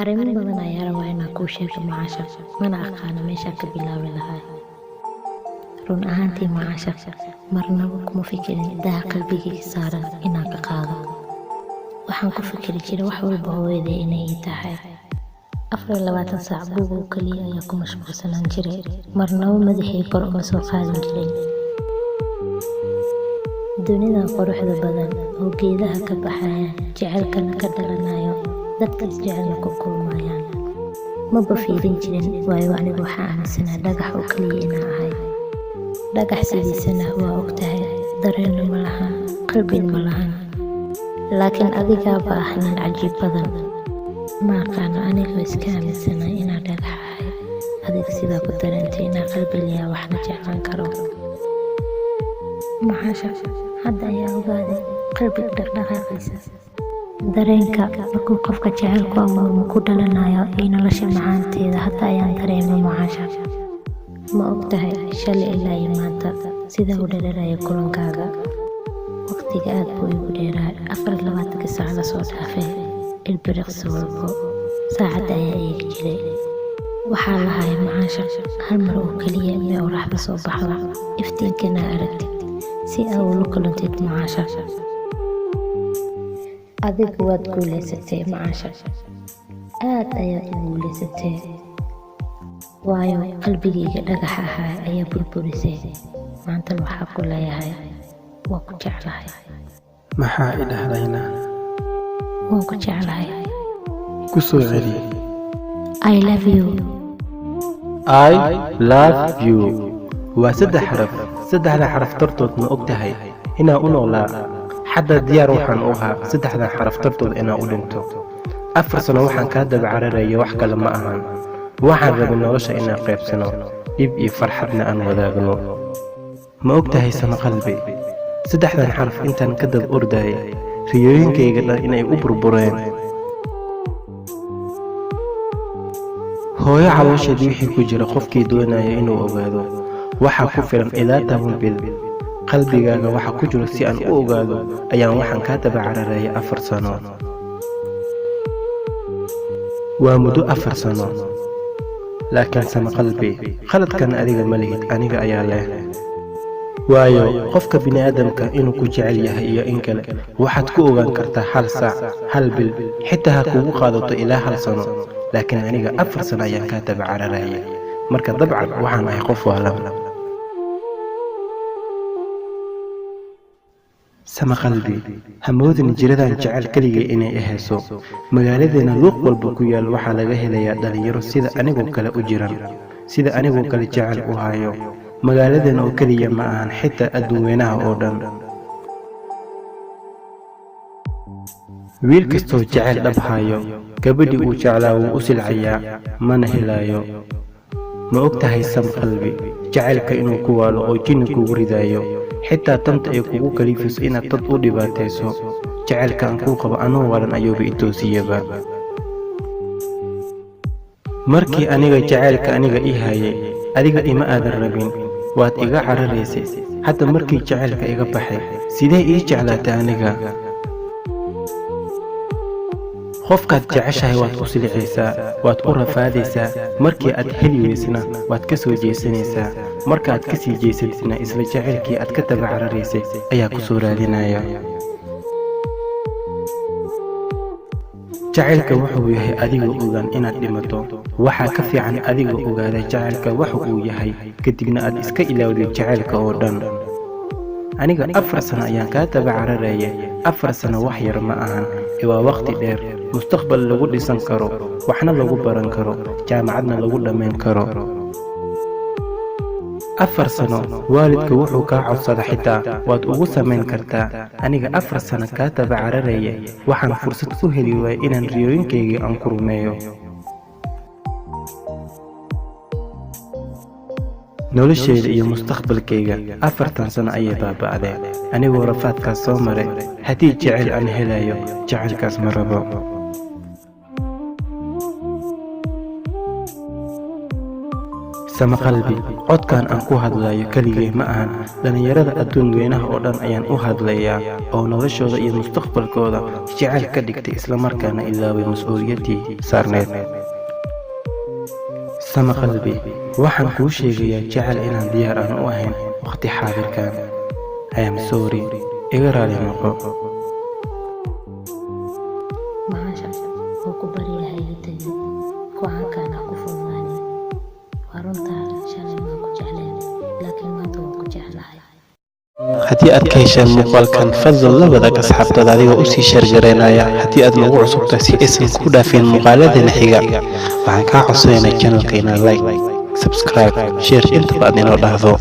arrimo badan ayaa rabaa inaan kuu sheego macaasha, mana aqaano meeshaan ka bilaabi lahaa. run ahaantii macaasha, marnaba kuma fikirin daha qalbigayga saaran inaan ka qaado. waxaan ku fikiri jiray wax walba hooyaday inay ii tahay. 24 saac buugow kaliya ayaa ku mashquulsanaan jiray, marnaba madaxay kor uma soo qaadan jirin. dunidan quruxda badan oo geedaha ka baxaya, jecelkana ka dhalanayo, dadka isjecelna ku kulmayaan, maba fiirin jirin. waayo anigu waxaa aaminsanaa dhagax oo kaliya inaan ahay. dhagax sidiisana waa ogtahay, dareenna ma lahan, qalbina ma lahan. laakiin adigaaba ah nin cajiib badan. ma aqaano anigoo iska aaminsanaa inaan dhagax ahay, adiga sidaa ku dareentay inaan qalbi leeyahay waxna jeclaan karo. macaasha, hadda ayaa ogaaday qalbiga dhaqdhaqaaqiisa. dareenka markuu qofka jecelku abuurmo ku dhalanayo iyo nolosha macaanteeda hadda ayaan dareema macaasha. ma ogtahay shalay ilaa iyo maanta sida u dhereeraya kulankaaga. waqtiga aad buu igu dheeraay, 24 saac la soo dhaafay. ilbiriqsi walbo saacadda ayaa eegi jiray. waxaa lahay macaasha, hal mar oo keliya mee oraxda soo baxda, iftiinkana aragtid si aad ula kulantid macaasha. adigu waad guulaysatay macaasha, aad ayaad u guulaysatay. waayo qalbigayga dhagax ahaa ayaa burburisay. maanta waxaa ku leeyahay waa ku jeclahay. maxaa idhahdayna waan ku jeclahay. ku soo celi. I love you. I love you waa 3 xaraf. 3 xaraf tartood ma ogtahay inaa u noolaa. xadda diyaar waxaan u ahaa 3 xaraf tartood inaa u dhinto. 4 sano waxaan kaa daba cararaya, wax kale ma ahan. waxaan rabay nolosha inaan qaybsano, dhib iyo farxadna aan wadaagno. ma ogtahay sama qalbi, 3 xaraf intaan ka daba ordayay, riyooyinkayga dhan inay u burbureen. hooyo caloosheedii wixii ku jira qofkii doonaya inuu ogaado, waxaa ku filan ilaa 10 bil. qalbigaaga waxa ku jiro si aan u ogaado ayaan waxaan kaa daba cararaya 4 sano. waa muddo 4 sano. laakiin sama qalbi, qaladkan adiga ma lihid, aniga ayaa leh. waayo qofka bini'aadamka inuu ku jecel yahay iyo in kale waxaad ku ogaan kartaa 1 saac, 1 bil, xitaa ha kugu qaadato ilaa 1 sano. laakiin aniga 4 sano ayaan kaa daba cararaya. marka dabcan waxaan ahay qof waalan. sama qalbi, hamoodin jiradan jecel keligay inay ahayso. magaaladeena luuq walba ku yaal waxaa laga helayaa dhalinyaro sida anigoo kale u jiran, sida anigoo kale jecel u hayo. magaaladeena oo keliya ma ahan, xitaa adduunweynaha oo dhan. wiil kastoo jecel dhab hayo, gabadhii uu jeclaa wuu u silcayaa, mana helayo. ma ogtahay sam qalbi, jecelka inuu ku waalo oo jinni kugu ridayo, xitaa tanta ay kugu kalifiso inaad dad u dhibaatayso. jecelka aan kuu qabo anoo walan ayuuba i toosiyaba. markii aniga jecelka aniga ii hayay, adiga ima aadan rabin, waad iga cararaysay. hadda markii jecelka iga baxay, sidee ii jeclaatay aniga? qofkaad jeceshahay waad u silicaysaa, waad u rafaadaysaa. markii aad heli weysna waad ka soo jeesanaysaa. markaaad ka sii jeesatidna isla jecelkii aad ka daba cararaysay ayaa ku soo raadinaya. jecelka wuxuu yahay adigoo ogaan inaad dhimato. waxaa ka fiican adigoo ogaada jecelka waxa uu yahay, kadibna aad iska ilaawday jecelka oo dhan. aniga 4 sano ayaan kaa daba cararaya. 4 sano wax yar ma ahan, waa waqti dheer. mustaqbal lagu dhisan karo, waxna lagu baran karo, jaamacadna lagu dhammayn karo. 4 sano waalidka wuxuu kaa codsada xitaa waad ugu samayn kartaa. aniga 4 sano kaa daba cararaya, waxaan fursad u heli waayay inaan riyooyinkaygii aan ku rumeeyo. noloshayda iyo mustaqbalkayga 4 sano ayay baaba'deen, anigoo rafaadkaas soo maray. haddii jecel aan helayo, jecelkaas ma rabo. sama qalbi codkan aan ku hadlayo keligay ma ahan dhalinyarada adduun weynaha oo dhan ayaan u hadlayaa oo noloshooda iyo mustaqbalkooda jecel ka dhigtay isla markaana ilaaway mas'uuliyaddii saarneed sama qalbi waxaan kuu sheegayaa jecel inaan diyaar aan u ahayn waqti xaadirkan I am sorry iga raali noqo macaasha oo ku baryahay tagi go'aankaan ku furmaani waa runtaa shalay waan ku jecleen laakiin maanta waan ku jeclahay haddii aad ka hesheen muuqaalkan fadlan la wadaag asxaabtada adigoo u sii sheergareynaya haddii aad nagu cusubtahay si aysan ku dhaafin muuqaaladeena xiga waxaan kaa codsanaynaa channelka inaad like subscribe share intaba aad inoo dhahdo